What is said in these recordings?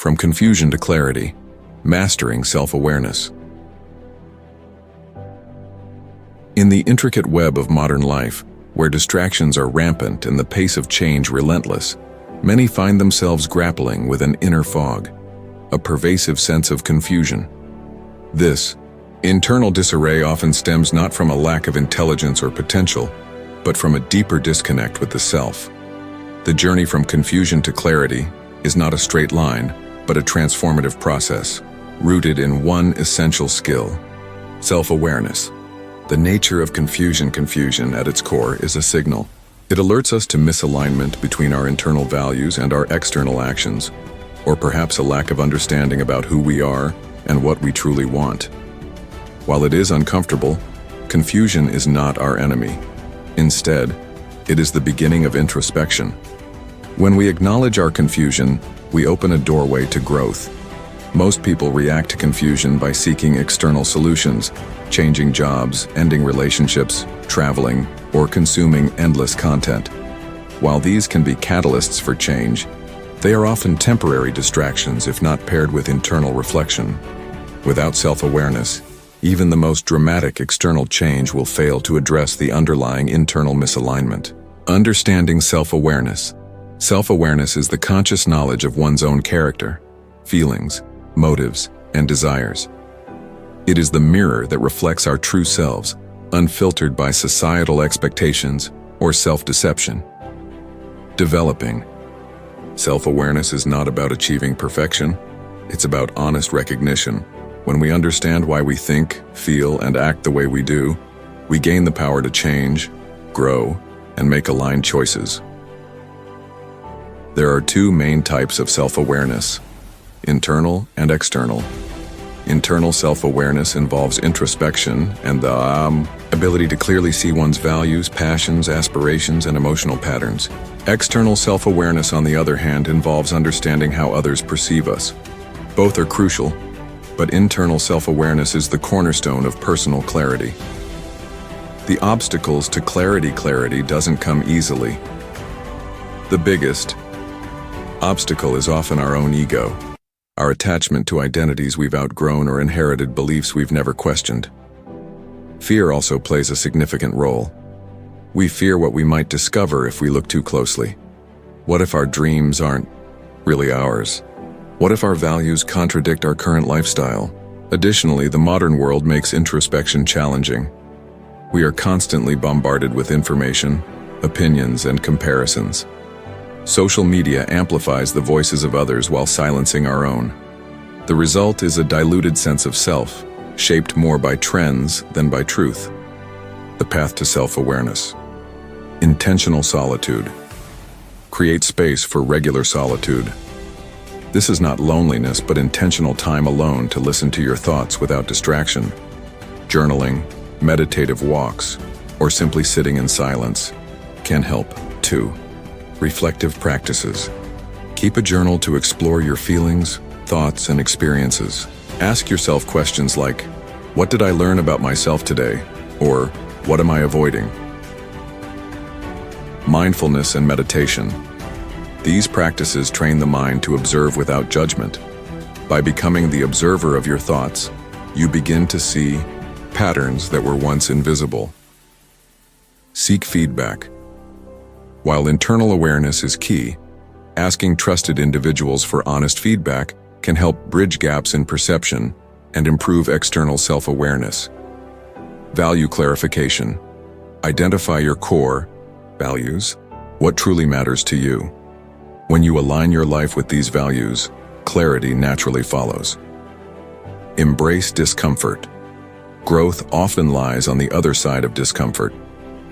From confusion to clarity, mastering self-awareness. In the intricate web of modern life, where distractions are rampant and the pace of change relentless, many find themselves grappling with an inner fog, a pervasive sense of confusion. This internal disarray often stems not from a lack of intelligence or potential, but from a deeper disconnect with the self. The journey from confusion to clarity is not a straight line, but a transformative process, rooted in one essential skill: self-awareness. The nature of confusion at its core is a signal. It alerts us to misalignment between our internal values and our external actions, or perhaps a lack of understanding about who we are and what we truly want. While it is uncomfortable, confusion is not our enemy. Instead, it is the beginning of introspection. When we acknowledge our confusion, we open a doorway to growth. Most people react to confusion by seeking external solutions, changing jobs, ending relationships, traveling, or consuming endless content. While these can be catalysts for change, they are often temporary distractions if not paired with internal reflection. Without self-awareness, even the most dramatic external change will fail to address the underlying internal misalignment. Understanding self-awareness. Self-awareness is the conscious knowledge of one's own character, feelings, motives, and desires. It is the mirror that reflects our true selves, unfiltered by societal expectations or self-deception. Developing. Self-awareness is not about achieving perfection. It's about honest recognition. When we understand why we think, feel, and act the way we do, we gain the power to change, grow, and make aligned choices. There are two main types of self-awareness: internal and external. Internal self-awareness involves introspection and the ability to clearly see one's values, passions, aspirations, and emotional patterns. External self-awareness, on the other hand, involves understanding how others perceive us. Both are crucial, but internal self-awareness is the cornerstone of personal clarity. The obstacles to clarity doesn't come easily. The biggest obstacle is often our own ego, our attachment to identities we've outgrown or inherited beliefs we've never questioned. Fear also plays a significant role. We fear what we might discover if we look too closely. What if our dreams aren't really ours? What if our values contradict our current lifestyle? Additionally, the modern world makes introspection challenging. We are constantly bombarded with information, opinions, and comparisons. Social media amplifies the voices of others while silencing our own. The result is a diluted sense of self, shaped more by trends than by truth. The path to self-awareness. Intentional solitude. Create space for regular solitude. This is not loneliness, but intentional time alone to listen to your thoughts without distraction. Journaling, meditative walks, or simply sitting in silence can help too. Reflective practices. Keep a journal to explore your feelings, thoughts, and experiences. Ask yourself questions like, what did I learn about myself today? Or, what am I avoiding? Mindfulness and meditation. These practices train the mind to observe without judgment. By becoming the observer of your thoughts, you begin to see patterns that were once invisible. Seek feedback. While internal awareness is key, asking trusted individuals for honest feedback can help bridge gaps in perception and improve external self-awareness. Value clarification. Identify your core values, what truly matters to you. When you align your life with these values, clarity naturally follows. Embrace discomfort. Growth often lies on the other side of discomfort.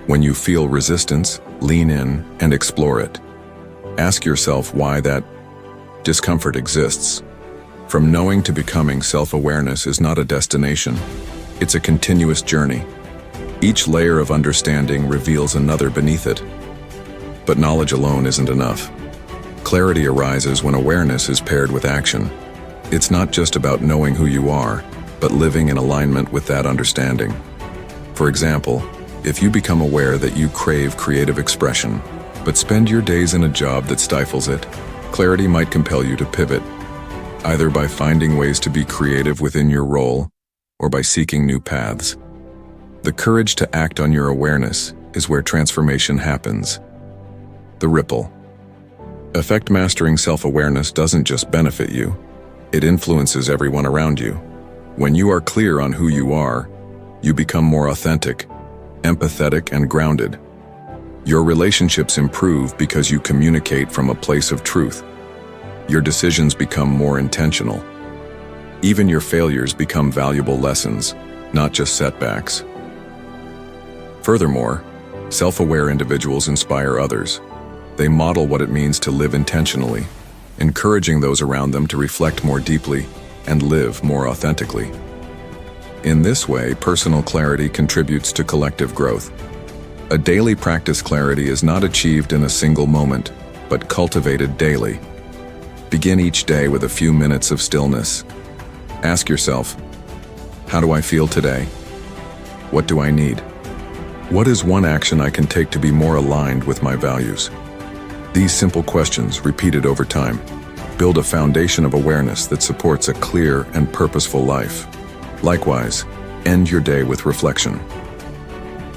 When you feel resistance, lean in and explore it. Ask yourself why that discomfort exists. From knowing to becoming, self-awareness is not a destination. It's a continuous journey. Each layer of understanding reveals another beneath it. But knowledge alone isn't enough. Clarity arises when awareness is paired with action. It's not just about knowing who you are, but living in alignment with that understanding. For example, if you become aware that you crave creative expression, but spend your days in a job that stifles it, clarity might compel you to pivot. either by finding ways to be creative within your role or by seeking new paths. The courage to act on your awareness is where transformation happens. The ripple effect. Mastering self-awareness doesn't just benefit you, it influences everyone around you. When you are clear on who you are, you become more authentic, empathetic, and grounded. Your relationships improve because you communicate from a place of truth. Your decisions become more intentional. Even your failures become valuable lessons, not just setbacks. Furthermore, self-aware individuals inspire others. They model what it means to live intentionally, encouraging those around them to reflect more deeply and live more authentically. In this way, personal clarity contributes to collective growth. A daily practice. Clarity is not achieved in a single moment, but cultivated daily. Begin each day with a few minutes of stillness. Ask yourself, how do I feel today? What do I need? What is one action I can take to be more aligned with my values? These simple questions, repeated over time, build a foundation of awareness that supports a clear and purposeful life. Likewise, end your day with reflection.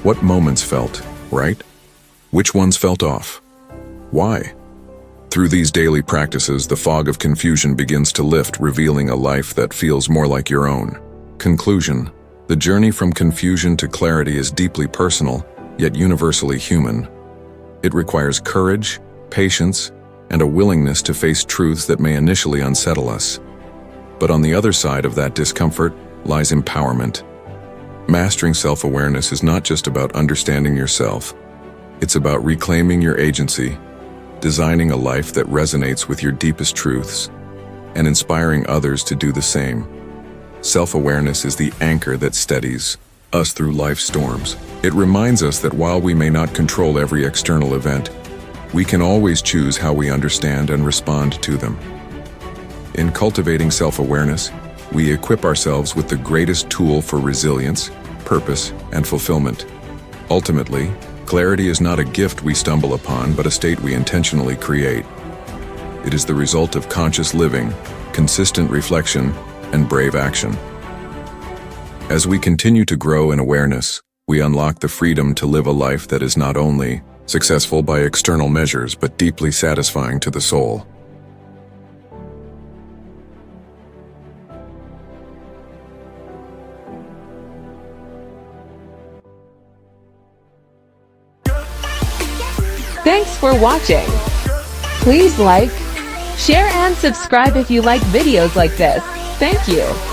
What moments felt right? Which ones felt off? Why? Through these daily practices, the fog of confusion begins to lift, revealing a life that feels more like your own. Conclusion: the journey from confusion to clarity is deeply personal, yet universally human. It requires courage, patience, and a willingness to face truths that may initially unsettle us. But on the other side of that discomfort lies empowerment. Mastering self-awareness is not just about understanding yourself. It's about reclaiming your agency, designing a life that resonates with your deepest truths, and inspiring others to do the same. Self-awareness is the anchor that steadies us through life's storms. It reminds us that while we may not control every external event, we can always choose how we understand and respond to them. In cultivating self-awareness, we equip ourselves with the greatest tool for resilience, purpose, and fulfillment. Ultimately, clarity is not a gift we stumble upon, but a state we intentionally create. It is the result of conscious living, consistent reflection, and brave action. As we continue to grow in awareness, we unlock the freedom to live a life that is not only successful by external measures, but deeply satisfying to the soul. Thanks for watching. Please like, share, and subscribe if you like videos like this. Thank you.